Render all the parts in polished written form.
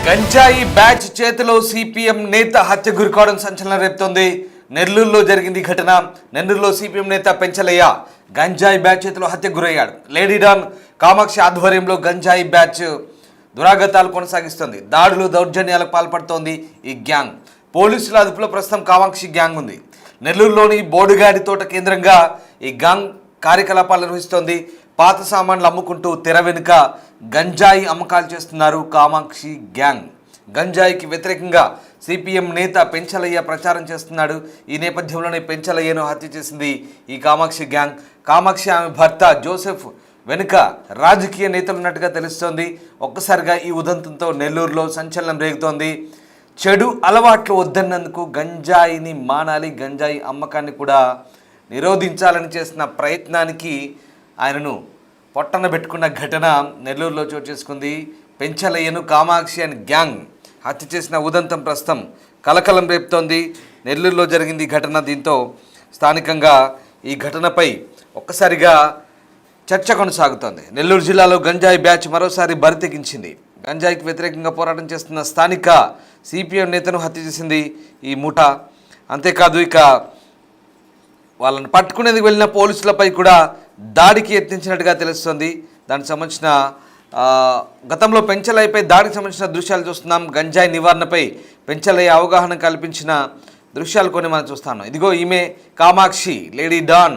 గంజాయి బ్యాచ్ చేతిలో సిపిఎం నేత హత్య గురికావడం సంచలనం రేపుతోంది. నెల్లూరులో జరిగింది ఘటన. నెల్లూరులో సిపిఎం నేత పెంచలయ్య గంజాయి బ్యాచ్ చేతిలో హత్య గురయ్యాడు. లేడీ డాన్ కామాక్షి ఆధ్వర్యంలో గంజాయి బ్యాచ్ దురాగతాలు కొనసాగిస్తోంది. దాడులు దౌర్జన్యాలకు పాల్పడుతోంది ఈ గ్యాంగ్. పోలీసుల అదుపులో ప్రస్తుతం కామాక్షి గ్యాంగ్ ఉంది. నెల్లూరులోని బోడుగాడి తోట కేంద్రంగా ఈ గ్యాంగ్ కార్యకలాపాలు నిర్వహిస్తోంది. పాత సామాన్లు అమ్ముకుంటూ తెర వెనుక గంజాయి అమ్మకాలు చేస్తున్నారు కామాక్షి గ్యాంగ్. గంజాయికి వ్యతిరేకంగా సిపిఎం నేత పెంచలయ్య ప్రచారం చేస్తున్నాడు. ఈ నేపథ్యంలోనే పెంచలయ్యను హత్య చేసింది ఈ కామాక్షి గ్యాంగ్. కామాక్షి ఆమె భర్త జోసెఫ్ వెనుక రాజకీయ నేతలు ఉన్నట్టుగా తెలుస్తోంది. ఒక్కసారిగా ఈ ఉదంతంతో నెల్లూరులో సంచలనం రేగుతోంది. చెడు అలవాట్లు వద్దన్నందుకు గంజాయిని మానాలి, గంజాయి అమ్మకాన్ని కూడా నిరోధించాలని చేసిన ప్రయత్నానికి ఆయనను పొట్టన పెట్టుకున్న ఘటన నెల్లూరులో చోటు చేసుకుంది. పెంచలయ్యను కామాక్షి అండ్ గ్యాంగ్ హత్య చేసిన ఉదంతం ప్రస్తుతం కలకలం రేపుతోంది. నెల్లూరులో జరిగింది ఘటన. దీంతో స్థానికంగా ఈ ఘటనపై ఒక్కసారిగా చర్చ కొనసాగుతోంది. నెల్లూరు జిల్లాలో గంజాయి బ్యాచ్ మరోసారి బరితెగించింది. గంజాయికి వ్యతిరేకంగా పోరాటం చేస్తున్న స్థానిక సిపిఎం నేతను హత్య చేసింది ఈ ముఠా. అంతేకాదు ఇక వాళ్ళని పట్టుకునేందుకు వెళ్ళిన పోలీసులపై కూడా దాడికి యత్నించినట్టుగా తెలుస్తుంది. దానికి సంబంధించిన గతంలో పెంచలయ్యపై దాడికి సంబంధించిన దృశ్యాలు చూస్తున్నాం. గంజాయి నివారణపై పెంచలయ్య అవగాహన కల్పించిన దృశ్యాలు కొన్ని మనం చూస్తాను. ఇదిగో ఈమె Kamakshi, lady don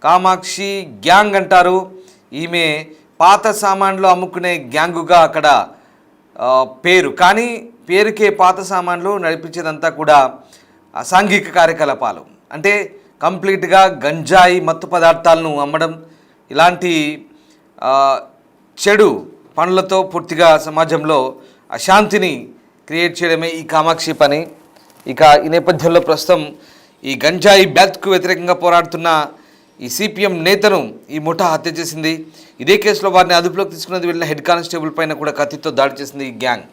Kamakshi gang అంటారు. ఈమె పాత సామాన్లు అమ్ముకునే గ్యాంగుగా అక్కడ పేరు. కానీ పేరుకే పాత సామాన్లు, నడిపించేదంతా కూడా అసాంఘిక కార్యకలాపాలు. అంటే కంప్లీట్గా గంజాయి మత్తు పదార్థాలను అమ్మడం, ఇలాంటి చెడు పనులతో పూర్తిగా సమాజంలో అశాంతిని క్రియేట్ చేయడమే ఈ కామాక్షి పని. ఇక ఈ నేపథ్యంలో ప్రస్తుతం ఈ గంజాయి బ్యాచ్కు వ్యతిరేకంగా పోరాడుతున్న ఈ సిపిఎం నేతను ఈ ముఠా హత్య చేసింది. ఇదే కేసులో వారిని అదుపులోకి తీసుకున్నది వెళ్ళిన హెడ్ కానిస్టేబుల్ పైన కూడా కత్తితో దాడి చేసింది ఈ గ్యాంగ్.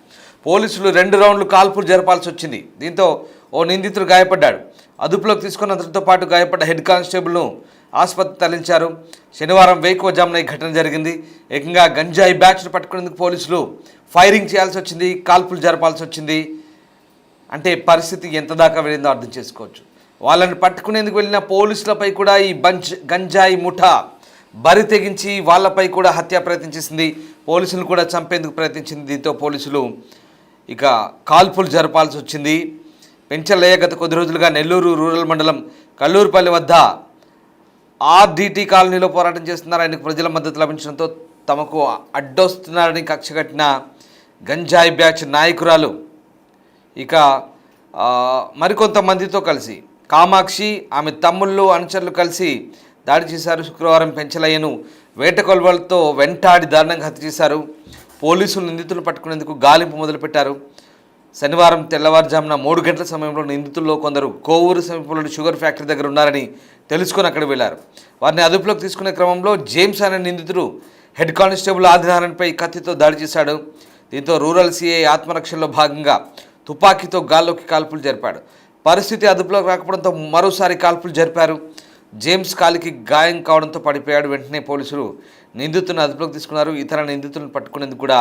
పోలీసులు 2 రౌండ్లు కాల్పులు జరపాల్సి వచ్చింది. దీంతో ఓ నిందితుడు గాయపడ్డాడు. అదుపులోకి తీసుకున్న అతనితో పాటు గాయపడ్డ హెడ్ కానిస్టేబుల్ను ఆసుపత్రి తరలించారు. శనివారం వేకువజామున ఈ ఘటన జరిగింది. ఏకంగా గంజాయి బ్యాచ్ను పట్టుకునేందుకు పోలీసులు ఫైరింగ్ చేయాల్సి వచ్చింది, కాల్పులు జరపాల్సి వచ్చింది. అంటే పరిస్థితి ఎంత దాకా వెళ్ళిందో అర్థం చేసుకోవచ్చు. వాళ్ళని పట్టుకునేందుకు వెళ్ళిన పోలీసులపై కూడా ఈ గంజాయి ముఠా బరి తెగించి వాళ్ళపై కూడా హత్యా ప్రయత్నం చేసింది. పోలీసులను కూడా చంపేందుకు ప్రయత్నించింది. దీంతో పోలీసులు ఇక కాల్పులు జరపాల్సి వచ్చింది. పెంచలయ్య గత కొద్ది రోజులుగా నెల్లూరు రూరల్ మండలం కల్లూరుపల్లి వద్ద ఆర్డిటి కాలనీలో పోరాటం చేస్తున్నారు. ఆయనకు ప్రజల మద్దతు లభించడంతో తమకు అడ్డొస్తున్నారని కక్షగట్టిన గంజాయి బ్యాచ్ నాయకురాలు ఇక మరికొంతమందితో కలిసి కామాక్షి, ఆమె తమ్ముళ్ళు, అనుచరులు కలిసి దాడి చేశారు. శుక్రవారం పెంచలయ్యను వేటకొల్వలతో వెంటాడి దారుణంగా హత్య చేశారు. పోలీసులు నిందితులను పట్టుకునేందుకు గాలింపు మొదలుపెట్టారు. శనివారం తెల్లవారుజామున 3 గంటల సమయంలో నిందితుల్లో కొందరు కోవూరు సమీపంలోని షుగర్ ఫ్యాక్టరీ దగ్గర ఉన్నారని తెలుసుకొని అక్కడ వెళ్లారు. వారిని అదుపులోకి తీసుకునే క్రమంలో జేమ్స్ అనే నిందితుడు హెడ్ కానిస్టేబుల్ ఆదినారాయణపై కత్తితో దాడి చేశాడు. దీంతో రూరల్ సిఐ ఆత్మరక్షణలో భాగంగా తుపాకీతో గాల్లోకి కాల్పులు జరిపాడు. పరిస్థితి అదుపులోకి రాకపోవడంతో మరోసారి కాల్పులు జరిపారు. జేమ్స్ కాలికి గాయం కావడంతో పడిపోయాడు. వెంటనే పోలీసులు నిందితులను అదుపులోకి తీసుకున్నారు. ఇతర నిందితులను పట్టుకునేందుకు కూడా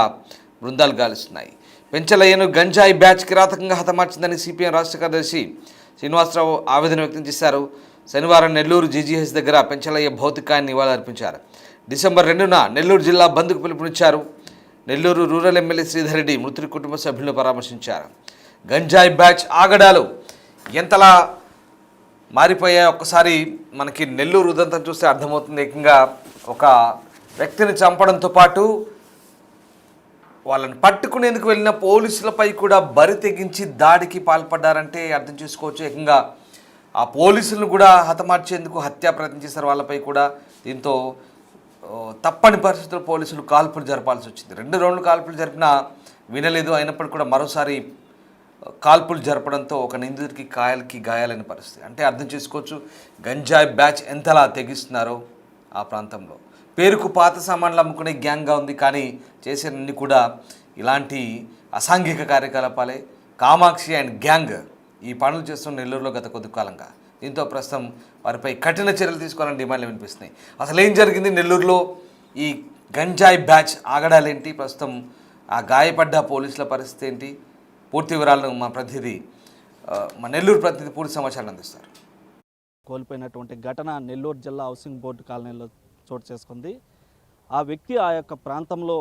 బృందాలు గాలిస్తున్నాయి. పెంచలయ్యను గంజాయి బ్యాచ్ కిరాతకంగా హతమార్చిందని సిపిఎం రాష్ట్ర కార్యదర్శి శ్రీనివాసరావు ఆవేదన వ్యక్తం చేశారు. శనివారం నెల్లూరు జీజీహెచ్ దగ్గర పెంచలయ్య భౌతికాన్ని నివాళులర్పించారు. డిసెంబర్ 2న నెల్లూరు జిల్లా బంద్కు పిలుపునిచ్చారు. నెల్లూరు రూరల్ ఎమ్మెల్యే శ్రీధర్ రెడ్డి మృతుడి కుటుంబ సభ్యులను పరామర్శించారు. గంజాయి బ్యాచ్ ఆగడాలు ఎంతలా మారిపోయాయి ఒక్కసారి మనకి నెల్లూరు ఉదంతం చూస్తే అర్థమవుతుంది. ఏకంగా ఒక వ్యక్తిని చంపడంతో పాటు వాళ్ళని పట్టుకునేందుకు వెళ్ళిన పోలీసులపై కూడా బరి తెగించి దాడికి పాల్పడ్డారంటే అర్థం చేసుకోవచ్చు. ఏకంగా ఆ పోలీసులను కూడా హతమార్చేందుకు హత్యా ప్రయత్నం చేశారు వాళ్ళపై కూడా. దీంతో తప్పని పరిస్థితుల్లో పోలీసులు కాల్పులు జరపాల్సి వచ్చింది. 2 రౌండ్లు కాల్పులు జరిపినా వినలేదు. అయినప్పటికీ కూడా మరోసారి కాల్పులు జరపడంతో ఒక నిందితుడికి కాయలకి గాయాలైన పరిస్థితి. అంటే అర్థం చేసుకోవచ్చు గంజాయి బ్యాచ్ ఎంతలా తెగిస్తున్నారో ఆ ప్రాంతంలో. పేరుకు పాత సామాన్లు అమ్ముకునే గ్యాంగ్గా ఉంది, కానీ చేసేవన్నీ కూడా ఇలాంటి అసాంఘిక కార్యకలాపాలే. కామాక్షి అండ్ గ్యాంగ్ ఈ పనులు చేస్తున్న నెల్లూరులో గత కొద్ది కాలంగా. దీంతో ప్రస్తుతం వారిపై కఠిన చర్యలు తీసుకోవాలని డిమాండ్లు వినిపిస్తున్నాయి. అసలు ఏం జరిగింది నెల్లూరులో? ఈ గంజాయి బ్యాచ్ ఆగడాలేంటి? ప్రస్తుతం ఆ గాయపడ్డ పోలీసుల పరిస్థితి ఏంటి? పూర్తి వివరాలను మా ప్రతినిధి మా నెల్లూరు ప్రతినిధి పూర్తి సమాచారం అందిస్తారు. కోల్పోయినటువంటి ఘటన నెల్లూరు జిల్లా హౌసింగ్ బోర్డు కాలనీలో చోటు చేసుకుంది. ఆ వ్యక్తి ఆ యొక్క ప్రాంతంలో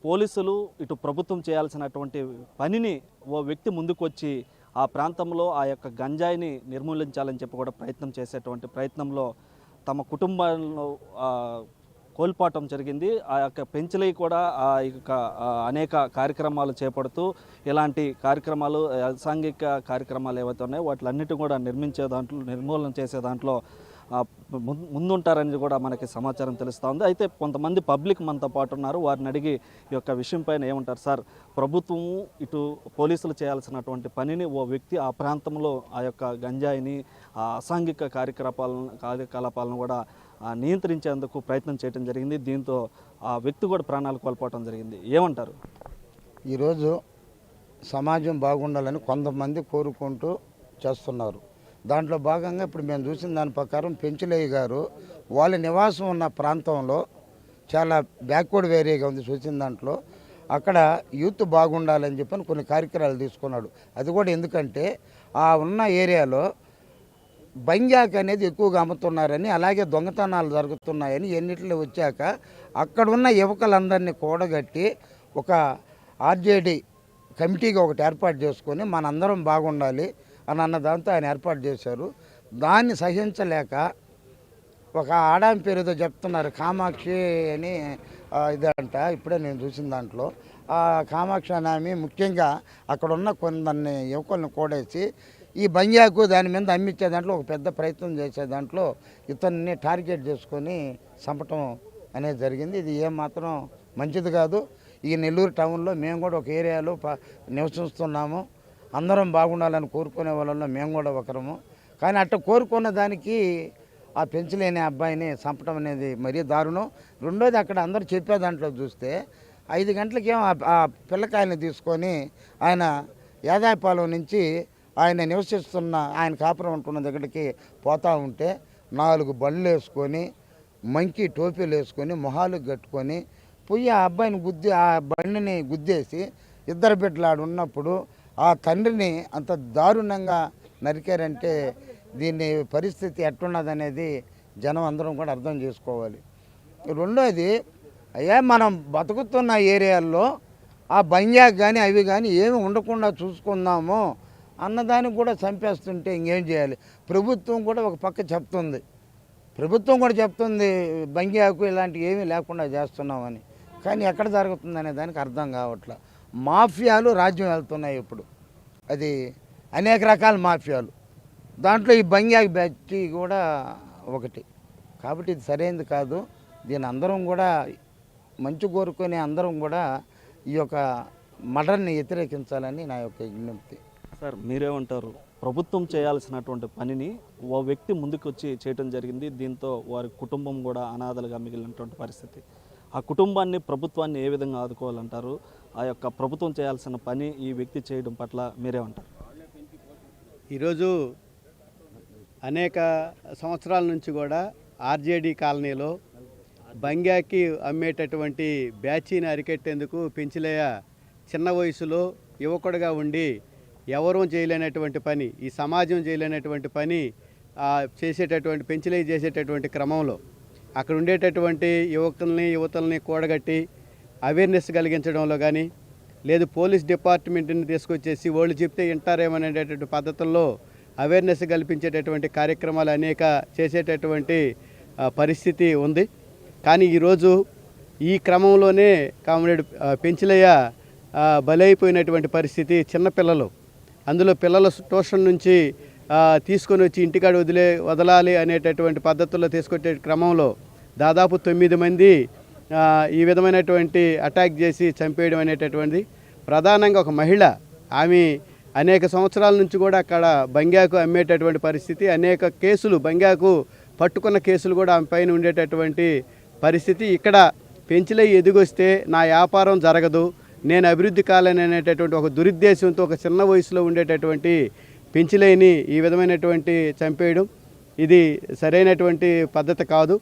పోలీసులు ఇటు ప్రభుత్వం చేయాల్సినటువంటి పనిని ఓ వ్యక్తి ముందుకు వచ్చి ఆ ప్రాంతంలో ఆ యొక్క గంజాయిని నిర్మూలించాలని చెప్పి కూడా ప్రయత్నం చేసేటువంటి ప్రయత్నంలో తమ కుటుంబంలో కోల్పోవటం జరిగింది. ఆ యొక్క పెంచలై కూడా ఆ యొక్క అనేక కార్యక్రమాలు చేపడుతూ ఇలాంటి కార్యక్రమాలు అసాంఘిక కార్యక్రమాలు ఏవైతే ఉన్నాయో వాటిలన్నిటి కూడా నిర్మూలన చేసే దాంట్లో ముందుంటారని కూడా మనకి సమాచారం తెలుస్తూ ఉంది. అయితే కొంతమంది పబ్లిక్ మనతో పాటు ఉన్నారు. వారిని అడిగి ఈ యొక్క విషయం పైన ఏమంటారు? సార్, ప్రభుత్వము ఇటు పోలీసులు చేయాల్సినటువంటి పనిని ఓ వ్యక్తి ఆ ప్రాంతంలో ఆ యొక్క గంజాయిని ఆ అసాంఘిక కార్యకలాపాలను కూడా నియంత్రించేందుకు ప్రయత్నం చేయడం జరిగింది. దీంతో ఆ వ్యక్తి కూడా ప్రాణాలు కోల్పోవడం జరిగింది. ఏమంటారు? ఈరోజు సమాజం బాగుండాలని కొంతమంది కోరుకుంటూ చేస్తున్నారు. దాంట్లో భాగంగా ఇప్పుడు మేము చూసిన దాని ప్రకారం పెంచలయ్య గారు వాళ్ళ నివాసం ఉన్న ప్రాంతంలో చాలా బ్యాక్వర్డ్ ఏరియాగా ఉంది. చూసిన దాంట్లో అక్కడ యూత్ బాగుండాలని చెప్పని కొన్ని కార్యక్రమాలు తీసుకున్నాడు. అది కూడా ఎందుకంటే ఆ ఉన్న ఏరియాలో బంజాక్ అనేది ఎక్కువగా అమ్ముతున్నారని, అలాగే దొంగతనాలు జరుగుతున్నాయని ఎన్నిట్లో వచ్చాక అక్కడున్న యువకులందరినీ కూడగట్టి ఒక ఆర్జేడీ కమిటీగా ఒకటి ఏర్పాటు చేసుకొని మనందరం బాగుండాలి అని అన్న దాంతో ఆయన ఏర్పాటు చేశారు. దాన్ని సహించలేక ఒక ఆడాం పేరుతో చెప్తున్నారు, కామాక్షి అని ఇదంట. ఇప్పుడే నేను చూసిన దాంట్లో ఆ కామాక్షి అని ఆమె ముఖ్యంగా అక్కడ ఉన్న కొందరిని యువకులను కూడేసి ఈ బంజాకు దాని మీద అమ్మించే దాంట్లో ఒక పెద్ద ప్రయత్నం చేసే దాంట్లో ఇతన్ని టార్గెట్ చేసుకొని చంపటం అనేది జరిగింది. ఇది ఏమాత్రం మంచిది కాదు. ఈ నెల్లూరు టౌన్లో మేము కూడా ఒక ఏరియాలో నివసిస్తున్నాము. అందరం బాగుండాలని కోరుకునే వాళ్ళలో మేము కూడా ఒకరము. కానీ అట్లా కోరుకున్న దానికి ఆ పెంచలేని అబ్బాయిని చంపడం అనేది మరీ దారుణం. రెండోది, అక్కడ అందరూ చెప్పే దాంట్లో చూస్తే 5 గంటలకేమో ఆ పిల్లకాయని తీసుకొని ఆయన యాదాయపాలెం నుంచి ఆయన నివసిస్తున్న ఆయన కాపురం ఉంటున్న దగ్గరికి పోతూ ఉంటే 4 బండ్లు వేసుకొని మంకీ టోపీలు వేసుకొని మొహాలు కట్టుకొని పోయి ఆ అబ్బాయిని ఆ బండిని గుద్దేసి 2 బిడ్డలు ఆడు ఉన్నప్పుడు ఆ తండ్రిని అంత దారుణంగా నరికారంటే దీని పరిస్థితి ఎట్టున్నదనేది జనం అందరం కూడా అర్థం చేసుకోవాలి. రెండోది, అయ్యా మనం బతుకుతున్న ఏరియాల్లో ఆ బంజాక్ కానీ అవి కానీ ఏమి ఉండకుండా చూసుకుందాము అన్నదానికి కూడా చంపేస్తుంటే ఇంకేం చేయాలి? ప్రభుత్వం కూడా ఒక పక్క చెప్తుంది, బంజాకు ఇలాంటివి ఏమీ లేకుండా చేస్తున్నామని. కానీ ఎక్కడ జరుగుతుంది అనే దానికి అర్థం కావట్లేదు. మాఫియాలు రాజ్యం వెళ్తున్నాయి ఇప్పుడు. అది అనేక రకాల మాఫియాలు, దాంట్లో ఈ బంజాక్ బ్యాచ్ కూడా ఒకటి. కాబట్టి ఇది సరైనది కాదు. దీని అందరం కూడా మంచి కోరుకొని అందరం కూడా ఈ యొక్క మర్డర్ని వ్యతిరేకించాలని నా యొక్క విజ్ఞప్తి. సార్, మీరేమంటారు? ప్రభుత్వం చేయాల్సినటువంటి పనిని ఓ వ్యక్తి ముందుకు వచ్చి చేయడం జరిగింది. దీంతో వారి కుటుంబం కూడా అనాథలుగా మిగిలినటువంటి పరిస్థితి. ఆ కుటుంబాన్ని, ప్రభుత్వాన్ని ఏ విధంగా ఆదుకోవాలంటారు? ఆ యొక్క ప్రభుత్వం చేయాల్సిన పని ఈ వ్యక్తి చేయడం పట్ల మీరేమంటారు? ఈరోజు అనేక సంవత్సరాల నుంచి కూడా ఆర్జేడీ కాలనీలో బంగాకి అమ్మేటటువంటి బ్యాచీని అరికెట్టేందుకు పెంచలయ్య చిన్న వయసులో యువకుడుగా ఉండి ఎవరూ చేయలేనటువంటి పని, ఈ సమాజం చేయలేనటువంటి పని చేసేటటువంటి పెంచలయ్య చేసేటటువంటి క్రమంలో అక్కడ ఉండేటటువంటి యువతల్ని కూడగట్టి అవేర్నెస్ కలిగించడంలో కానీ, లేదు పోలీస్ డిపార్ట్మెంట్ని తీసుకొచ్చేసి వాళ్ళు చెప్తే వింటారేమనేటటువంటి పద్ధతుల్లో అవేర్నెస్ కల్పించేటటువంటి కార్యక్రమాలు అనేక చేసేటటువంటి పరిస్థితి ఉంది. కానీ ఈరోజు ఈ క్రమంలోనే కామ్రేడ్ పెంచలయ్య బలైపోయినటువంటి పరిస్థితి. చిన్నపిల్లలు, అందులో పిల్లల ట్యూషన్ నుంచి తీసుకొని వచ్చి ఇంటికాడ వదలాలి అనేటటువంటి పద్ధతుల్లో తీసుకొచ్చే క్రమంలో దాదాపు 9 మంది ఈ విధమైనటువంటి అటాక్ చేసి చంపేయడం అనేటటువంటిది. ప్రధానంగా ఒక మహిళ, ఆమె అనేక సంవత్సరాల నుంచి కూడా అక్కడ బంగాకు అమ్మేటటువంటి పరిస్థితి, అనేక కేసులు బంగాకు పట్టుకున్న కేసులు కూడా ఆమె పైన ఉండేటటువంటి పరిస్థితి. ఇక్కడ పెంచలయ్య ఎదిగొస్తే నా వ్యాపారం జరగదు, నేను అభివృద్ధి కాలేని అనేటటువంటి ఒక దురుద్దేశంతో ఒక చిన్న వయసులో ఉండేటటువంటి పెంచలయ్యని ఈ విధమైనటువంటి చంపేయడం ఇది సరైనటువంటి పద్ధతి కాదు.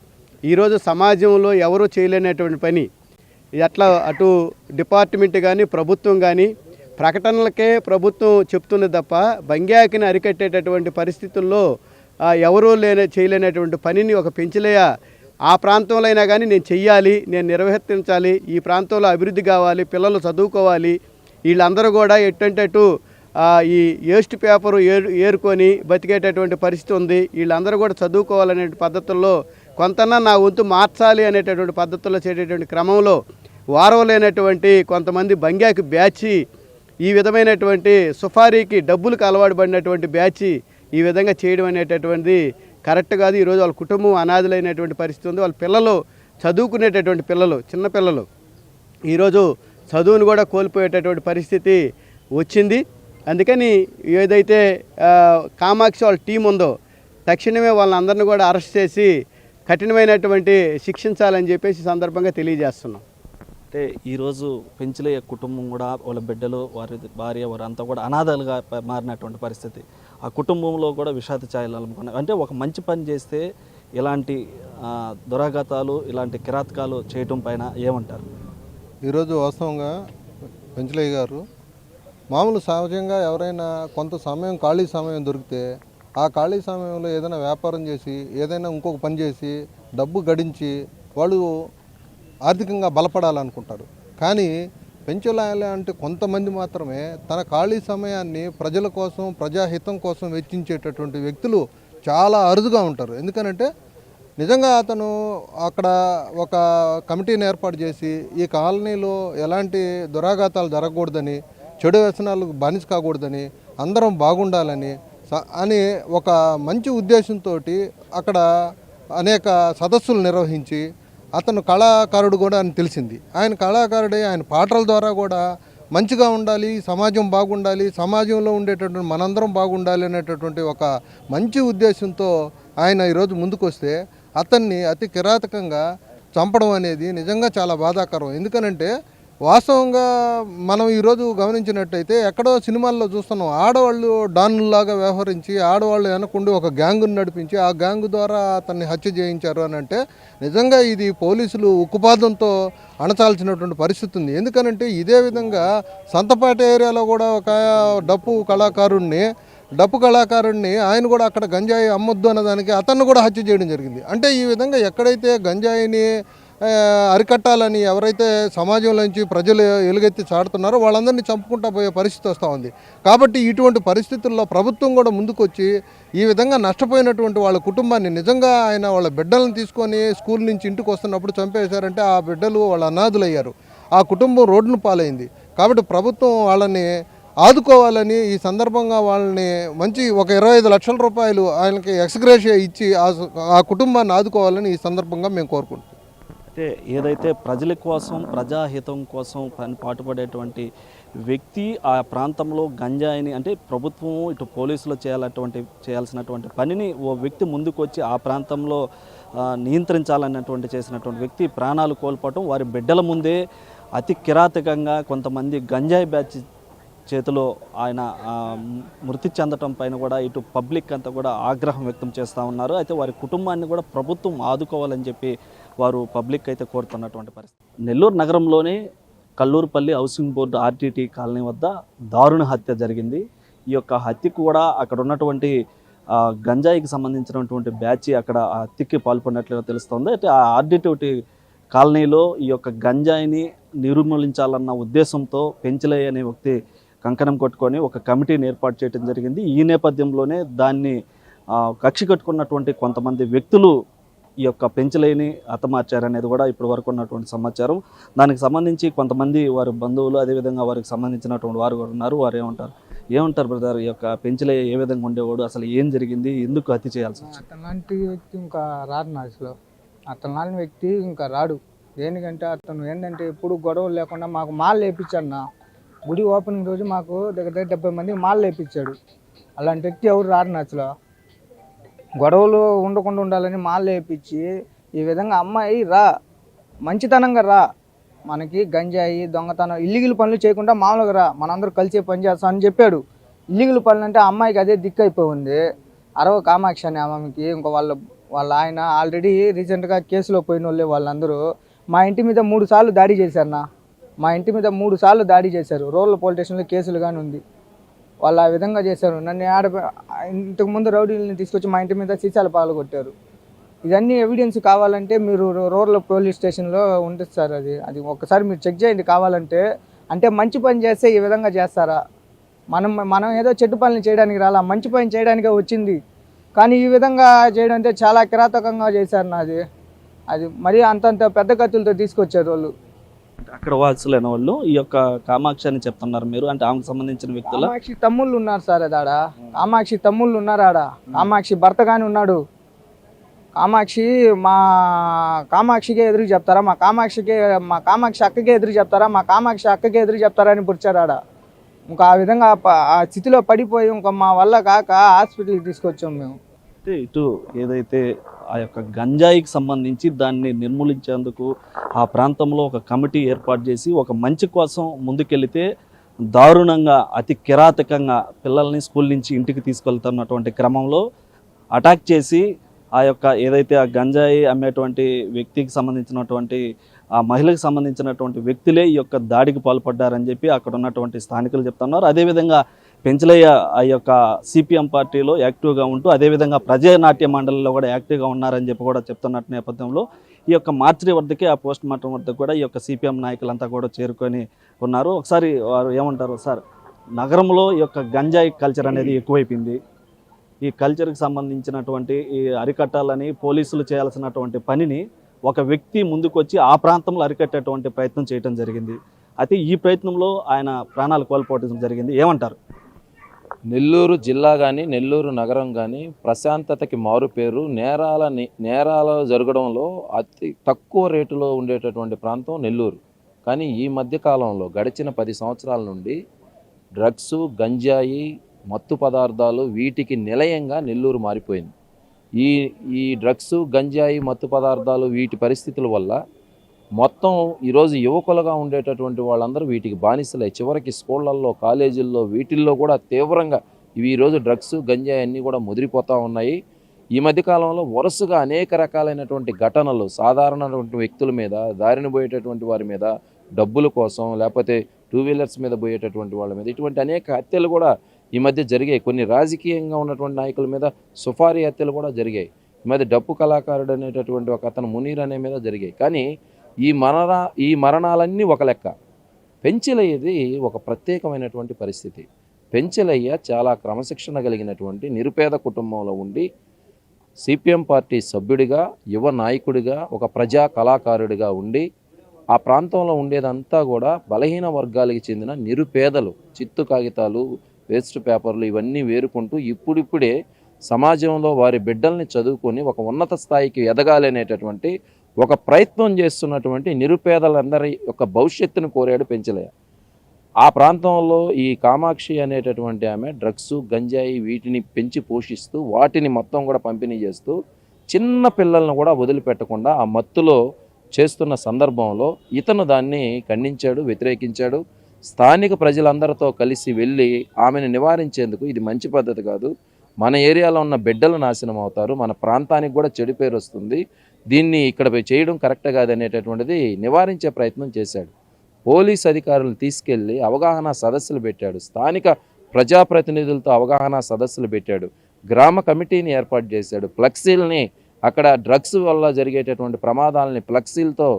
ఈరోజు సమాజంలో ఎవరూ చేయలేనటువంటి పని, ఎట్లా అటు డిపార్ట్మెంట్ కానీ ప్రభుత్వం కానీ ప్రకటనలకే ప్రభుత్వం చెప్తుంది తప్ప బంగ్యాకిని అరికట్టేటటువంటి పరిస్థితుల్లో ఎవరూ చేయలేనటువంటి పనిని ఒక పెంచలేయ ఆ ప్రాంతంలో అయినా కానీ నేను చెయ్యాలి, నేను నిర్వర్తించాలి, ఈ ప్రాంతంలో అభివృద్ధి కావాలి, పిల్లలు చదువుకోవాలి, వీళ్ళందరూ కూడా ఎట్టంటే అటు ఈ వేస్ట్ పేపరు ఏరుకొని బతికేటటువంటి పరిస్థితి ఉంది. వీళ్ళందరూ కూడా చదువుకోవాలనే పద్ధతుల్లో కొంతన్నా నా వంతు మార్చాలి అనేటటువంటి పద్ధతుల్లో చేసేటువంటి క్రమంలో వారం లేనటువంటి కొంతమంది బంగ్యాకి బ్యాచి ఈ విధమైనటువంటి సుఫారీకి డబ్బులకు అలవాటు పడినటువంటి బ్యాచి ఈ విధంగా చేయడం అనేటటువంటిది కరెక్ట్ కాదు. ఈరోజు వాళ్ళ కుటుంబం అనాథులైనటువంటి పరిస్థితి ఉంది. వాళ్ళ పిల్లలు చదువుకునేటటువంటి పిల్లలు, చిన్నపిల్లలు ఈరోజు చదువును కూడా కోల్పోయేటటువంటి పరిస్థితి వచ్చింది. అందుకని ఏదైతే కామాక్షి వాళ్ళ టీం ఉందో తక్షణమే వాళ్ళందరినీ కూడా అరెస్ట్ చేసి కఠినమైనటువంటి శిక్షించాలని చెప్పేసి సందర్భంగా తెలియజేస్తున్నాం. అంటే ఈరోజు పెంచలయ్య కుటుంబం కూడా వాళ్ళ బిడ్డలు, వారి భార్య, వారంతా కూడా అనాథలుగా మారినటువంటి పరిస్థితి. ఆ కుటుంబంలో కూడా విషాద ఛాయలు అలుముకున్నాయి. అంటే ఒక మంచి పని చేస్తే ఇలాంటి దురాఘాతాలు, ఇలాంటి కిరాతకాలు చేయటం పైన ఏమంటారు? ఈరోజు వాస్తవంగా పెంచలయ్య గారు మామూలు సహజంగా ఎవరైనా కొంత సమయం ఖాళీ సమయం దొరికితే ఆ ఖాళీ సమయంలో ఏదైనా వ్యాపారం చేసి ఏదైనా ఇంకొక పని చేసి డబ్బు గడించి వాళ్ళు ఆర్థికంగా బలపడాలనుకుంటారు. కానీ పెంచలయ్య అంటే కొంతమంది మాత్రమే తన ఖాళీ సమయాన్ని ప్రజల కోసం, ప్రజాహితం కోసం వెచ్చించేటటువంటి వ్యక్తులు చాలా అరుదుగా ఉంటారు. ఎందుకనంటే నిజంగా అతను అక్కడ ఒక కమిటీని ఏర్పాటు చేసి ఈ కాలనీలో ఎలాంటి దురాఘాతాలు జరగకూడదని, చెడు వ్యసనాలకు బానిస కాకూడదని, అందరం బాగుండాలని అని ఒక మంచి ఉద్దేశంతో అక్కడ అనేక సదస్సులు నిర్వహించి అతను కళాకారుడు కూడా అని తెలిసింది. ఆయన కళాకారుడే, ఆయన పాటల ద్వారా కూడా మంచిగా ఉండాలి, సమాజం బాగుండాలి, సమాజంలో ఉండేటటువంటి మనందరం బాగుండాలి అనేటటువంటి ఒక మంచి ఉద్దేశంతో ఆయన ఈరోజు ముందుకు వస్తే అతన్ని అతి కిరాతకంగా చంపడం అనేది నిజంగా చాలా బాధాకరం. ఎందుకనంటే వాస్తవంగా మనం ఈరోజు గమనించినట్టయితే ఎక్కడో సినిమాల్లో చూస్తున్నాం, ఆడవాళ్ళు డాన్లాగా వ్యవహరించి ఆడవాళ్ళు వెనకుండి ఒక గ్యాంగుని నడిపించి ఆ గ్యాంగు ద్వారా అతన్ని హత్య చేయించారు అని అంటే నిజంగా ఇది పోలీసులు ఉక్కుపాదంతో అణచాల్సినటువంటి పరిస్థితి ఉంది. ఎందుకనంటే ఇదే విధంగా సంతపేట ఏరియాలో కూడా ఒక డప్పు కళాకారుడిని ఆయన కూడా అక్కడ గంజాయి అమ్మొద్దు అన్నదానికి అతన్ని కూడా హత్య చేయడం జరిగింది. అంటే ఈ విధంగా ఎక్కడైతే గంజాయిని అరికట్టాలని ఎవరైతే సమాజంలోంచి ప్రజలు ఎలుగెత్తి చాడుతున్నారో వాళ్ళందరినీ చంపుకుంటా పోయే పరిస్థితి వస్తూ ఉంది. కాబట్టి ఇటువంటి పరిస్థితుల్లో ప్రభుత్వం కూడా ముందుకొచ్చి ఈ విధంగా నష్టపోయినటువంటి వాళ్ళ కుటుంబాన్ని నిజంగా ఆయన వాళ్ళ బిడ్డలను తీసుకొని స్కూల్ నుంచి ఇంటికి వస్తున్నప్పుడు చంపేశారంటే ఆ బిడ్డలు వాళ్ళ అనాథులయ్యారు, ఆ కుటుంబం రోడ్డును పాలైంది. కాబట్టి ప్రభుత్వం వాళ్ళని ఆదుకోవాలని ఈ సందర్భంగా వాళ్ళని మంచి ఒక 25 లక్షల రూపాయలు ఆయనకి ఎక్స్గ్రేషియా ఇచ్చి ఆ కుటుంబాన్ని ఆదుకోవాలని ఈ సందర్భంగా మేము కోరుకుంటున్నాం. అంటే ఏదైతే ప్రజల కోసం, ప్రజాహితం కోసం పాటుపడేటువంటి వ్యక్తి ఆ ప్రాంతంలో గంజాయిని, అంటే ప్రభుత్వం ఇటు పోలీసులు చేయాల్సినటువంటి పనిని ఓ వ్యక్తి ముందుకు వచ్చి ఆ ప్రాంతంలో నియంత్రించాలన్నటువంటి చేసినటువంటి వ్యక్తి ప్రాణాలు కోల్పోవటం, వారి బిడ్డల ముందే అతి కిరాతకంగా కొంతమంది గంజాయి బ్యాచ్ చేతిలో ఆయన మృతి చెందటం పైన కూడా ఇటు పబ్లిక్ అంతా కూడా ఆగ్రహం వ్యక్తం చేస్తూ ఉన్నారు. అయితే వారి కుటుంబాన్ని కూడా ప్రభుత్వం ఆదుకోవాలని చెప్పి వారు పబ్లిక్ అయితే కోరుతున్నటువంటి పరిస్థితి. నెల్లూరు నగరంలోని Kallurupalli housing board RTT colony వద్ద దారుణ హత్య జరిగింది. ఈ యొక్క హత్యకు కూడా అక్కడ ఉన్నటువంటి గంజాయికి సంబంధించినటువంటి బ్యాచ్ అక్కడ హత్యకి పాల్పడినట్లుగా తెలుస్తోంది. అయితే ఆ ఆర్టీటీ కాలనీలో ఈ యొక్క గంజాయిని నిర్మూలించాలన్న ఉద్దేశంతో పెంచలయ్య అనే వ్యక్తి కంకణం కొట్టుకొని ఒక కమిటీని ఏర్పాటు చేయడం జరిగింది. ఈ నేపథ్యంలోనే దాన్ని కక్షి కట్టుకున్నటువంటి కొంతమంది వ్యక్తులు ఈ యొక్క పెంచలేని హతమార్చారనేది కూడా ఇప్పటి వరకు ఉన్నటువంటి సమాచారం. దానికి సంబంధించి కొంతమంది వారి బంధువులు, అదేవిధంగా వారికి సంబంధించినటువంటి వారు కూడా ఉన్నారు. వారు ఏమంటారు బ్రదర్, ఈ యొక్క పెంచలే ఏ విధంగా ఉండేవాడు, అసలు ఏం జరిగింది, ఎందుకు హత్య చేయాల్సి వచ్చింది? అతలాంటి వ్యక్తి ఇంకా రాడు నాసులో. అతలాంటి వ్యక్తి ఇంకా రాడు. దేనికంటే అతను ఏంటంటే ఎప్పుడు గొడవలు లేకుండా మాకు మాల్ వేయించాడు. నా గుడి ఓపెనింగ్ రోజు మాకు దగ్గర 70 మందికి మాల్ వేయించాడు. అలాంటి వ్యక్తి ఎవరు రాడు నాచులో. గొడవలు ఉండకుండా ఉండాలని మాల్ వేయించి ఈ విధంగా అమ్మాయి మంచితనంగా మనకి గంజాయి, దొంగతనం, ఇల్లీగల్ పనులు చేయకుండా మామూలుగా మనందరూ కలిసి పని చేస్తాం అని చెప్పాడు. ఇల్లీగల్ పనులు అంటే అమ్మాయికి అదే దిక్కు అయిపోయింది. కామాక్షి అనే ఆమెకి ఇంకా వాళ్ళ ఆయన ఆల్రెడీ రీసెంట్గా కేసులో పోయిన వాళ్ళే వాళ్ళందరూ మా ఇంటి మీద 3 సార్లు దాడి చేశారన్న. మా ఇంటి మీద 3 సార్లు దాడి చేశారు. రూరల్ పోలీస్ స్టేషన్లో కేసులు కానీ ఉంది. వాళ్ళు ఆ విధంగా చేశారు. నన్ను ఇంతకుముందు రౌడీలను తీసుకొచ్చి మా ఇంటి మీద సీసాల పాలు కొట్టారు. ఇదన్నీ ఎవిడెన్స్ కావాలంటే మీరు రూరల్ పోలీస్ స్టేషన్లో ఉంటుంది సార్. అది ఒక్కసారి మీరు చెక్ చేయండి కావాలంటే. అంటే మంచి పని చేస్తే ఈ విధంగా చేస్తారా? మనం ఏదో చెడ్డ పనులు చేయడానికి రాలా, మంచి పని చేయడానికే వచ్చింది. కానీ ఈ విధంగా చేయడం అంటే చాలా కిరాతకంగా చేశారు నాది. అది మరీ అంతంత పెద్ద కత్తులతో తీసుకొచ్చారు వాళ్ళు. అక్కడ వాసులైన వాళ్ళు ఈ యొక్క కామాక్షి అని చెప్తున్నారు మీరు, అంటే ఆమెకు సంబంధించిన వ్యక్తులు. కామాక్షి తమ్ముళ్ళు ఉన్నారు సార్ ఆడ. కామాక్షి తమ్ముళ్ళు ఉన్నారు ఆడ. కామాక్షి భర్త కానీ ఉన్నాడు. కామాక్షికే ఎదురు చెప్తారా? మా కామాక్షి అక్కకే ఎదురు చెప్తారా? మా కామాక్షి అక్కకే ఎదురు చెప్తారా అని పుడిచారు ఆడ. ఇంకా ఆ విధంగా ఆ స్థితిలో పడిపోయి ఇంకా మా వల్ల కాక హాస్పిటల్కి తీసుకొచ్చాం మేము. అయితే ఇటు ఏదైతే ఆ యొక్క గంజాయికి సంబంధించి దాన్ని నిర్మూలించేందుకు ఆ ప్రాంతంలో ఒక కమిటీ ఏర్పాటు చేసి ఒక మంచి కోసం ముందుకెళ్తే దారుణంగా అతి కిరాతకంగా పిల్లల్ని స్కూల్ నుంచి ఇంటికి తీసుకెళ్తున్నటువంటి క్రమంలో అటాక్ చేసి ఆ యొక్క ఏదైతే ఆ గంజాయి అమ్మేటువంటి వ్యక్తికి సంబంధించినటువంటి ఆ మహిళకు సంబంధించినటువంటి వ్యక్తులే ఈ యొక్క దాడికి పాల్పడ్డారని చెప్పి అక్కడ ఉన్నటువంటి స్థానికులు చెప్తున్నారు. అదేవిధంగా పెంచలయ్య ఆ యొక్క సిపిఎం పార్టీలో యాక్టివ్గా ఉంటూ అదేవిధంగా ప్రజానాట్య మండలిలో కూడా యాక్టివ్గా ఉన్నారని చెప్పి కూడా చెప్తున్నట్టు నేపథ్యంలో ఈ యొక్క మార్చిరి వద్దకి ఆ పోస్ట్ మార్టం వద్దకు కూడా ఈ యొక్క సిపిఎం నాయకులంతా కూడా చేరుకొని ఉన్నారు. ఒకసారి వారు ఏమంటారు సార్, నగరంలో ఈ యొక్క గంజాయి కల్చర్ అనేది ఎక్కువైపోయింది. ఈ కల్చర్కి సంబంధించినటువంటి ఈ అరికట్టాలని పోలీసులు చేయాల్సినటువంటి పనిని ఒక వ్యక్తి ముందుకొచ్చి ఆ ప్రాంతంలో అరికట్టేటువంటి ప్రయత్నం చేయడం జరిగింది. అయితే ఈ ప్రయత్నంలో ఆయన ప్రాణాలు కోల్పోవడం జరిగింది. ఏమంటారు? నెల్లూరు జిల్లా కానీ నెల్లూరు నగరం కానీ ప్రశాంతతకి మారుపేరు. నేరాలు జరగడంలో అతి తక్కువ రేటులో ఉండేటటువంటి ప్రాంతం నెల్లూరు. కానీ ఈ మధ్యకాలంలో గడిచిన 10 సంవత్సరాల నుండి డ్రగ్స్, గంజాయి, మత్తు పదార్థాలు వీటికి నిలయంగా నెల్లూరు మారిపోయింది. ఈ డ్రగ్స్, గంజాయి, మత్తు పదార్థాలు వీటి పరిస్థితుల వల్ల మొత్తం ఈరోజు యువకులుగా ఉండేటటువంటి వాళ్ళందరూ వీటికి బానిసలై చివరికి స్కూళ్ళల్లో, కాలేజీల్లో వీటిల్లో కూడా తీవ్రంగా ఈరోజు డ్రగ్స్, గంజాయి అన్నీ కూడా ముదిరిపోతూ ఉన్నాయి. ఈ మధ్యకాలంలో వరుసగా అనేక రకాలైనటువంటి ఘటనలు సాధారణటువంటి వ్యక్తుల మీద, దారిన పోయేటటువంటి వారి మీద, డబ్బుల కోసం లేకపోతే 2 వీలర్స్ మీద పోయేటటువంటి వాళ్ళ మీద ఇటువంటి అనేక హత్యలు కూడా ఈ మధ్య జరిగాయి. కొన్ని రాజకీయంగా ఉన్నటువంటి నాయకుల మీద సుఫారీ హత్యలు కూడా జరిగాయి. ఈ మధ్య డప్పు కళాకారుడు అనేటటువంటి ఒక అతను మునీర్ అనే మీద జరిగాయి. కానీ ఈ మరణాలన్నీ ఒక లెక్క. పెంచలయ్యది ఒక ప్రత్యేకమైనటువంటి పరిస్థితి. పెంచలయ్య చాలా క్రమశిక్షణ కలిగినటువంటి నిరుపేద కుటుంబంలో ఉండి సిపిఎం పార్టీ సభ్యుడిగా, యువ నాయకుడిగా, ఒక ప్రజా కళాకారుడిగా ఉండి ఆ ప్రాంతంలో ఉండేదంతా కూడా బలహీన వర్గాలకు చెందిన నిరుపేదలు. చిత్తు కాగితాలు, వేస్ట్ పేపర్లు ఇవన్నీ వేరుకుంటూ ఇప్పుడిప్పుడే సమాజంలో వారి బిడ్డల్ని చదువుకొని ఒక ఉన్నత స్థాయికి ఎదగాలనేటటువంటి ఒక ప్రయత్నం చేస్తున్నటువంటి నిరుపేదలందరి యొక్క భవిష్యత్తును కోరాడు పెంచలయ్య. ఆ ప్రాంతంలో ఈ కామాక్షి అనేటటువంటి ఆమె డ్రగ్స్, గంజాయి వీటిని పెంచి పోషిస్తూ వాటిని మొత్తం కూడా పంపిణీ చేస్తూ చిన్న పిల్లలను కూడా వదిలిపెట్టకుండా ఆ మత్తులో చేస్తున్న సందర్భంలో ఇతను దాన్ని ఖండించాడు, వ్యతిరేకించాడు. స్థానిక ప్రజలందరితో కలిసి వెళ్ళి ఆమెను నివారించేందుకు ఇది మంచి పద్ధతి కాదు, మన ఏరియాలో ఉన్న బిడ్డలు నాశనం అవుతారు, మన ప్రాంతానికి కూడా చెడు పేరు వస్తుంది, దీన్ని ఇక్కడ చేయడం కరెక్ట్ కాదనేటటువంటిది నివారించే ప్రయత్నం చేశాడు. పోలీస్ అధికారులను తీసుకెళ్ళి అవగాహన సదస్సులు పెట్టాడు. స్థానిక ప్రజాప్రతినిధులతో అవగాహన సదస్సులు పెట్టాడు. గ్రామ కమిటీని ఏర్పాటు చేశాడు. ఫ్లెక్సీలని అక్కడ డ్రగ్స్ వల్ల జరిగేటటువంటి ప్రమాదాలని ఫ్లెక్సీలతో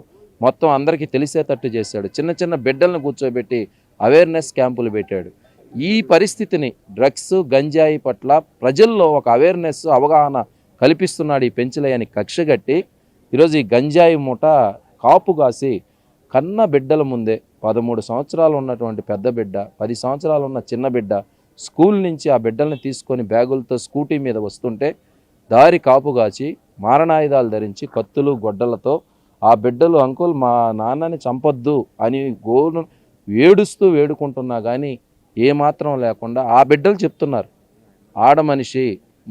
మొత్తం అందరికీ తెలిసేటట్టు చేశాడు. చిన్న చిన్న బిడ్డలను కూర్చోబెట్టి అవేర్నెస్ క్యాంపులు పెట్టాడు. ఈ పరిస్థితిని డ్రగ్స్, గంజాయి పట్ల ప్రజల్లో ఒక అవేర్నెస్, అవగాహన కల్పిస్తున్నాడు ఈ పెంచలయ్యని కక్షగట్టి ఈరోజు ఈ గంజాయి మూట కాపుగాసి కన్న బిడ్డల ముందే 13 సంవత్సరాలు ఉన్నటువంటి పెద్ద బిడ్డ, 10 సంవత్సరాలు ఉన్న చిన్న బిడ్డ స్కూల్ నుంచి ఆ బిడ్డల్ని తీసుకొని బ్యాగులతో స్కూటీ మీద వస్తుంటే దారి కాపుగాచి మారణాయుధాలు ధరించి కత్తులు, గొడ్డలతో ఆ బిడ్డలు అంకుల్ మా నాన్నని చంపొద్దు అని ఏడుస్తూ వేడుకుంటున్నా కానీ ఏమాత్రం లేకుండా ఆ బిడ్డలు చెప్తున్నారు, ఆడమనిషి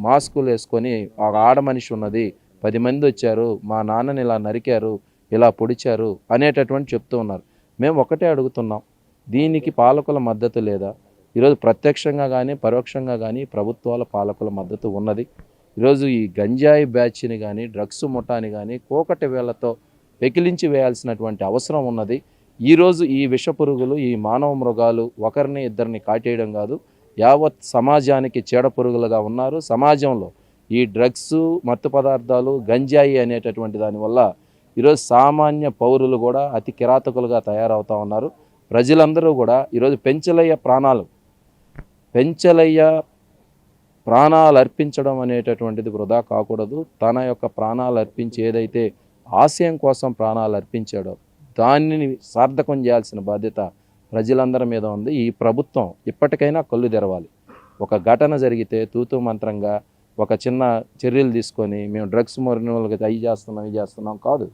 మాస్కులు వేసుకొని ఒక ఆడమనిషి ఉన్నది, 10 మంది వచ్చారు, మా నాన్నని ఇలా నరికారు, ఇలా పొడిచారు అనేటటువంటి చెప్తూ ఉన్నారు. మేము ఒకటే అడుగుతున్నాం, దీనికి పాలకుల మద్దతు లేదా? ఈరోజు ప్రత్యక్షంగా కానీ పరోక్షంగా కానీ ప్రభుత్వాల పాలకుల మద్దతు ఉన్నది. ఈరోజు ఈ గంజాయి బ్యాచ్ని కానీ డ్రగ్స్ ముఠాని కానీ కోకటి వేళ్లతో పెకిలించి వేయాల్సినటువంటి అవసరం ఉన్నది. ఈరోజు ఈ విష పురుగులు, ఈ మానవ మృగాలు ఒకరిని ఇద్దరిని కాటేయడం కాదు, యావత్ సమాజానికి చీడ పురుగులుగా ఉన్నారు. సమాజంలో ఈ డ్రగ్స్, మత్తు పదార్థాలు, గంజాయి అనేటటువంటి దానివల్ల ఈరోజు సామాన్య పౌరులు కూడా అతి కిరాతకులుగా తయారవుతూ ఉన్నారు. ప్రజలందరూ కూడా ఈరోజు పెంచలయ్య ప్రాణాలు అర్పించడం అనేటటువంటిది వృధా కాకూడదు. తన యొక్క ప్రాణాలు అర్పించి ఏదైతే ఆశయం కోసం ప్రాణాలు అర్పించాడో దానిని సార్థకం చేయాల్సిన బాధ్యత ప్రజలందరి మీద ఉంది. ఈ ప్రభుత్వం ఇప్పటికైనా కళ్ళు తెరవాలి. ఒక ఘటన జరిగితే తూతూ మంత్రంగా ఒక చిన్న చర్యలు తీసుకొని మేము డ్రగ్స్ మరినోళ్ళకి అవి చేస్తున్నాం కాదు.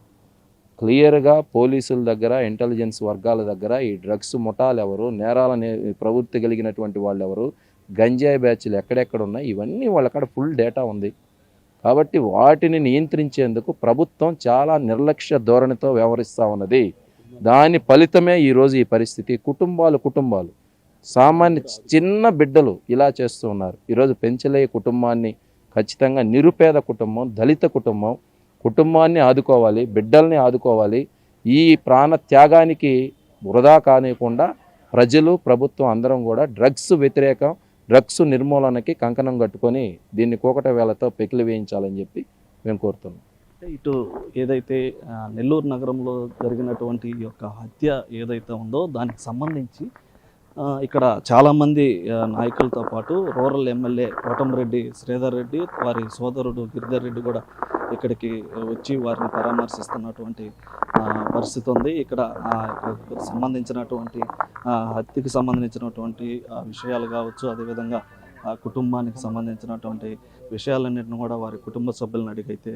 క్లియర్గా పోలీసుల దగ్గర, ఇంటెలిజెన్స్ వర్గాల దగ్గర ఈ డ్రగ్స్ ముఠాలు ఎవరు, నేరాల ప్రవృత్తి కలిగినటువంటి వాళ్ళు ఎవరు, గంజాయి బ్యాచ్లు ఎక్కడెక్కడ ఉన్నాయి, ఇవన్నీ వాళ్ళక్కడ ఫుల్ డేటా ఉంది. కాబట్టి వాటిని నియంత్రించేందుకు ప్రభుత్వం చాలా నిర్లక్ష్య ధోరణితో వ్యవహరిస్తూ ఉన్నది. దాని ఫలితమే ఈరోజు ఈ పరిస్థితి. కుటుంబాలు సామాన్య చిన్న బిడ్డలు ఇలా చేస్తూ ఉన్నారు. ఈరోజు పెంచలయ్య కుటుంబాన్ని ఖచ్చితంగా నిరుపేద కుటుంబం, దళిత కుటుంబాన్ని ఆదుకోవాలి, బిడ్డల్ని ఆదుకోవాలి. ఈ ప్రాణ త్యాగానికి వృధా కానివ్వకుండా ప్రజలు, ప్రభుత్వం అందరం కూడా డ్రగ్స్ నిర్మూలనకి కంకణం కట్టుకొని దీన్ని కూకట వేళతో పెకిలి వేయించాలని చెప్పి మేము కోరుతున్నాం. ఇటు ఏదైతే నెల్లూరు నగరంలో జరిగినటువంటి ఈ యొక్క హత్య ఏదైతే ఉందో దానికి సంబంధించి ఇక్కడ చాలామంది నాయకులతో పాటు రూరల్ ఎమ్మెల్యే కోటంరెడ్డి శ్రీధర్ రెడ్డి, వారి సోదరుడు గిరిధర్ రెడ్డి కూడా ఇక్కడికి వచ్చి వారిని పరామర్శిస్తున్నటువంటి పరిస్థితి ఉంది. ఇక్కడ సంబంధించినటువంటి హత్యకి సంబంధించినటువంటి విషయాలు కావచ్చు, అదేవిధంగా ఆ కుటుంబానికి సంబంధించినటువంటి విషయాలన్నింటిని కూడా వారి కుటుంబ సభ్యులను అడిగైతే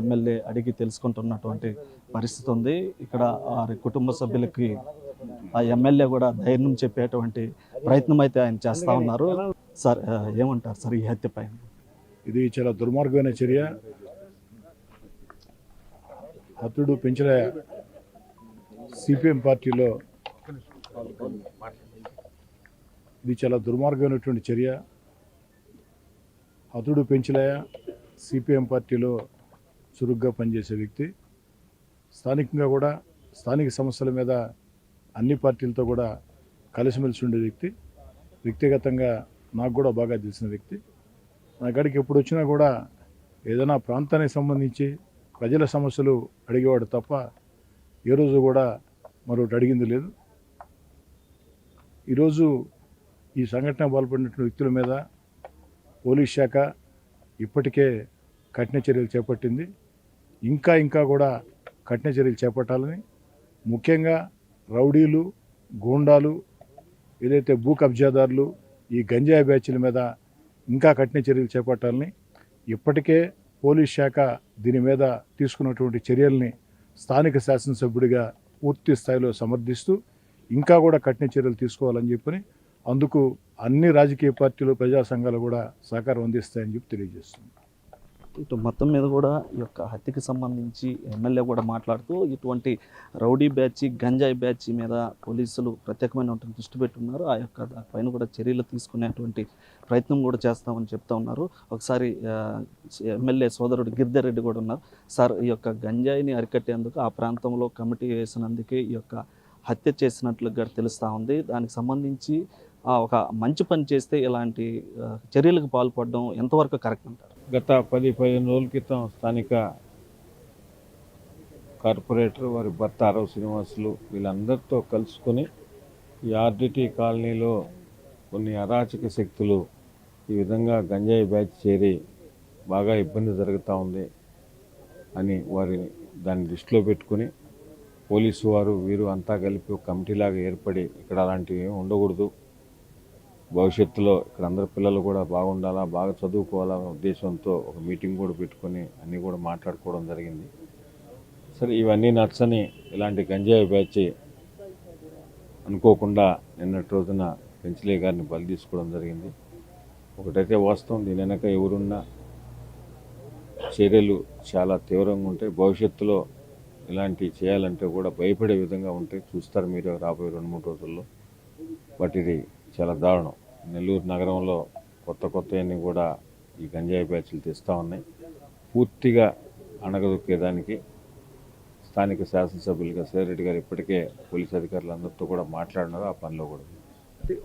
ఎమ్మెల్యే అడిగి తెలుసుకుంటున్నటువంటి పరిస్థితి ఉంది. ఇక్కడ వారి కుటుంబ సభ్యులకి ఆ ఎమ్మెల్యే కూడా ధైర్యం చెప్పేటువంటి ప్రయత్నం అయితే ఆయన చేస్తూ ఉన్నారు. సార్ ఏమంటారు సార్ ఈ హత్య పైన? ఇది చాలా దుర్మార్గమైన చర్య. హతుడు పెంచలయ్య సిపిఎం పార్టీలో ఇది చాలా దుర్మార్గమైనటువంటి చర్య. హతుడు పెంచలయ్య సిపిఎం పార్టీలో చురుగ్గా పనిచేసే వ్యక్తి. స్థానికంగా కూడా స్థానిక సమస్యల మీద అన్ని పార్టీలతో కూడా కలిసిమెలిసి ఉండే వ్యక్తి. వ్యక్తిగతంగా నాకు కూడా బాగా తెలిసిన వ్యక్తి. నా కాడికి ఎప్పుడు వచ్చినా కూడా ఏదైనా ప్రాంతానికి సంబంధించి ప్రజల సమస్యలు అడిగేవాడు తప్ప ఏ రోజు కూడా మరొకటి అడిగింది లేదు. ఈరోజు ఈ సంఘటన పాల్పడినటువంటి వ్యక్తుల మీద పోలీస్ శాఖ ఇప్పటికే కఠిన చర్యలు చేపట్టింది. ఇంకా కూడా కఠిన చర్యలు చేపట్టాలని, ముఖ్యంగా రౌడీలు, గూండాలు, ఏదైతే భూ కబ్జాదారులు, ఈ గంజాయి బ్యాచ్ల మీద ఇంకా కఠిన చర్యలు చేపట్టాలని ఇప్పటికే పోలీస్ శాఖ దీని మీద తీసుకున్నటువంటి చర్యల్ని స్థానిక శాసనసభ్యుడిగా పూర్తి స్థాయిలో సమర్థిస్తూ ఇంకా కూడా కఠిన చర్యలు తీసుకోవాలని చెప్పని అందుకు అన్ని రాజకీయ పార్టీలు, ప్రజా సంఘాలు కూడా సహకారం అందిస్తాయని చెప్పి తెలియజేస్తుంది. ఇటు మొత్తం మీద కూడా ఈ యొక్క హత్యకి సంబంధించి ఎమ్మెల్యే కూడా మాట్లాడుతూ ఇటువంటి రౌడీ బ్యాచ్, గంజాయి బ్యాచ్ మీద పోలీసులు ప్రత్యేకమైన దృష్టి పెట్టున్నారు. ఆ యొక్క పైన కూడా చర్యలు తీసుకునేటువంటి ప్రయత్నం కూడా చేస్తామని చెప్తా ఉన్నారు. ఒకసారి ఎమ్మెల్యే సోదరుడు గిరిధర్ రెడ్డి కూడా ఉన్నారు. సార్, ఈ యొక్క గంజాయిని అరికట్టేందుకు ఆ ప్రాంతంలో కమిటీ వేసినందుకే ఈ యొక్క హత్య చేసినట్లుగా తెలుస్తూ ఉంది. దానికి సంబంధించి ఒక మంచి పని చేస్తే ఇలాంటి చర్యలకు పాల్పడడం ఎంతవరకు కరెక్ట్ అంటారు? గత 10-15 రోజుల క్రితం స్థానిక కార్పొరేటర్, వారి భర్త ఆరవ శ్రీనివాసులు వీళ్ళందరితో కలుసుకొని ఈ ఆర్డిటీ కాలనీలో కొన్ని అరాచక శక్తులు ఈ విధంగా గంజాయి బ్యాచ్ చేరి బాగా ఇబ్బంది జరుగుతూ ఉంది అని వారిని దాన్ని దృష్టిలో పెట్టుకుని పోలీసు వారు వీరు అంతా కలిపి ఒక కమిటీలాగా ఏర్పడి ఇక్కడ అలాంటివి ఉండకూడదు, భవిష్యత్తులో ఇక్కడ అందరు పిల్లలు కూడా బాగుండాలా, బాగా చదువుకోవాలనే ఉద్దేశంతో ఒక మీటింగ్ కూడా పెట్టుకొని అన్నీ కూడా మాట్లాడుకోవడం జరిగింది. సరే, ఇవన్నీ నచ్చని ఇలాంటి గంజాయి బ్యాచ్ అనుకోకుండా నిన్నటి రోజున పెంచలయ్య గారిని బలి తీసుకోవడం జరిగింది. ఒకటైతే వాస్తవం, దీని వెనక ఎవరున్నా చర్యలు చాలా తీవ్రంగా ఉంటాయి. భవిష్యత్తులో ఇలాంటివి చేయాలంటే కూడా భయపడే విధంగా ఉంటాయి. చూస్తారు మీరు రాబోయే 2-3 రోజుల్లో. బట్ ఇది చాలా దారుణం. నెల్లూరు నగరంలో కొత్తవన్నీ కూడా ఈ గంజాయి బ్యాచ్లు తెస్తూ ఉన్నాయి. పూర్తిగా అణగదొక్కేదానికి స్థానిక శాసనసభ్యులుగా సేరెడ్డి గారు ఇప్పటికే పోలీస్ అధికారులందరితో కూడా మాట్లాడినారు. ఆ పనిలో కూడా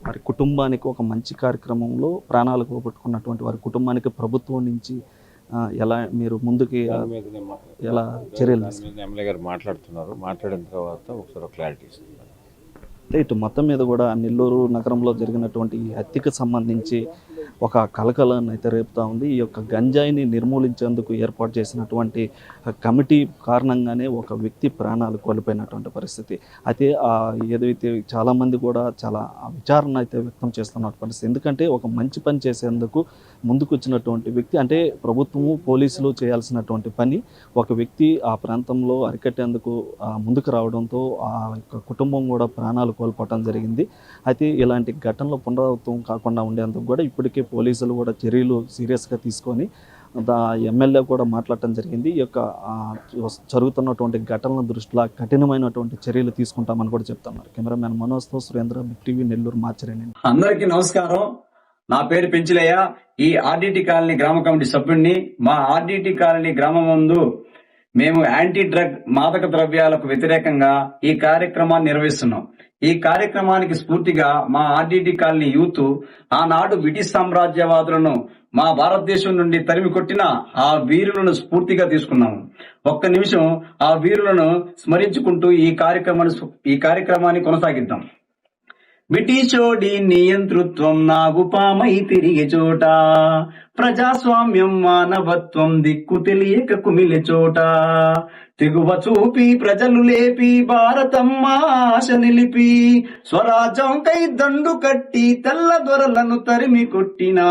వారి కుటుంబానికి ఒక మంచి కార్యక్రమంలో ప్రాణాలు పోగొట్టుకున్నటువంటి వారి కుటుంబానికి ప్రభుత్వం నుంచి ఎలా మీరు ముందుకి ఎలా చర్యలు ఎమ్మెల్యే గారు మాట్లాడుతున్నారు. మాట్లాడిన తర్వాత ఒకసారి క్లారిటీ ఇస్తున్నారు. అంటే ఇటు మొత్తం మీద కూడా నెల్లూరు నగరంలో జరిగినటువంటి ఈ హత్యకు సంబంధించి ఒక కలకలను అయితే రేపుతా ఉంది. ఈ యొక్క గంజాయిని నిర్మూలించేందుకు ఏర్పాటు చేసినటువంటి కమిటీ కారణంగానే ఒక వ్యక్తి ప్రాణాలు కోల్పోయినటువంటి పరిస్థితి. అయితే ఏదైతే చాలామంది కూడా చాలా విచారణ అయితే వ్యక్తం చేస్తున్న పరిస్థితి. ఎందుకంటే ఒక మంచి పని చేసేందుకు ముందుకు వచ్చినటువంటి వ్యక్తి, అంటే ప్రభుత్వము పోలీసులు చేయాల్సినటువంటి పని ఒక వ్యక్తి ఆ ప్రాంతంలో అరికట్టేందుకు ముందుకు రావడంతో ఆ యొక్క కుటుంబం కూడా ప్రాణాలు కోల్పోవటం జరిగింది. అయితే ఇలాంటి ఘటనలు పునరావృతం కాకుండా ఉండేందుకు కూడా ఇప్పటికే పోలీసులు కూడా చర్యలు సీరియస్గా తీసుకొని ఎమ్మెల్యే కూడా మాట్లాడటం జరిగింది. ఈ యొక్క జరుగుతున్నటువంటి ఘటనల దృష్టిలో కఠినమైనటువంటి చర్యలు తీసుకుంటామని కూడా చెప్తున్నారు. కెమెరామ్యాన్ మనోజ్తో సురేంద్ర, బిగ్ టీవీ, నెల్లూరు మార్చరేని. అందరికీ నమస్కారం. నా పేరు పెంచిలయ్య. ఈ ఆర్డిటి కాలనీ గ్రామ కమిటీ సభ్యుడిని. మా ఆర్డిటి కాలనీ గ్రామం ముందు మేము యాంటీ డ్రగ్ మాదక ద్రవ్యాలకు వ్యతిరేకంగా ఈ కార్యక్రమాన్ని నిర్వహిస్తున్నాం. ఈ కార్యక్రమానికి స్ఫూర్తిగా మా ఆర్డిటి కాలనీ యూత్ ఆనాడు బ్రిటిష్ సామ్రాజ్యవాదులను మా భారతదేశం నుండి తరిమి కొట్టిన ఆ వీరులను స్ఫూర్తిగా తీసుకున్నాము. ఒక్క నిమిషం ఆ వీరులను స్మరించుకుంటూ ఈ కార్యక్రమాన్ని కొనసాగిద్దాం. బ్రిటిషోడి నియంతృత్వం నాగుపామై తిరిగే చోట, ప్రజాస్వామ్యం మానవత్వం దిక్కు తెలియక కుమిలే చోట, తెగువ చూపి ప్రజలు లేపి భారతమ్మ ఆశ నిలిపి, స్వరాజ్యం కై దండు కట్టి తెల్ల దొరలను తరిమి కొట్టినా,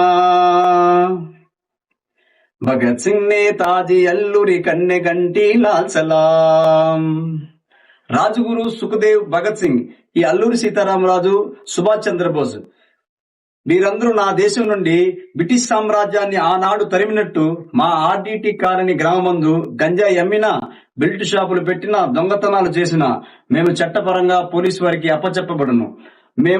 భగత్ సింగ్, నేతాజీ, అల్లూరి కన్నెగంటి, లాల్ సలాం, రాజగురు, సుఖదేవ్, భగత్ సింగ్, ఈ అల్లూరి సీతారామరాజు, సుభాష్ చంద్రబోస్ వీరందరూ నా దేశం నుండి బ్రిటిష్ సామ్రాజ్యాన్ని ఆనాడు తరిమినట్టు మా ఆర్డిటి కాలనీ గ్రామమందు గంజాయి అమ్మినా, బెల్ట్ షాపులు పెట్టినా, దొంగతనాలు చేసినా మేము చట్టపరంగా పోలీసు వారికి అప్పచెప్పబడును.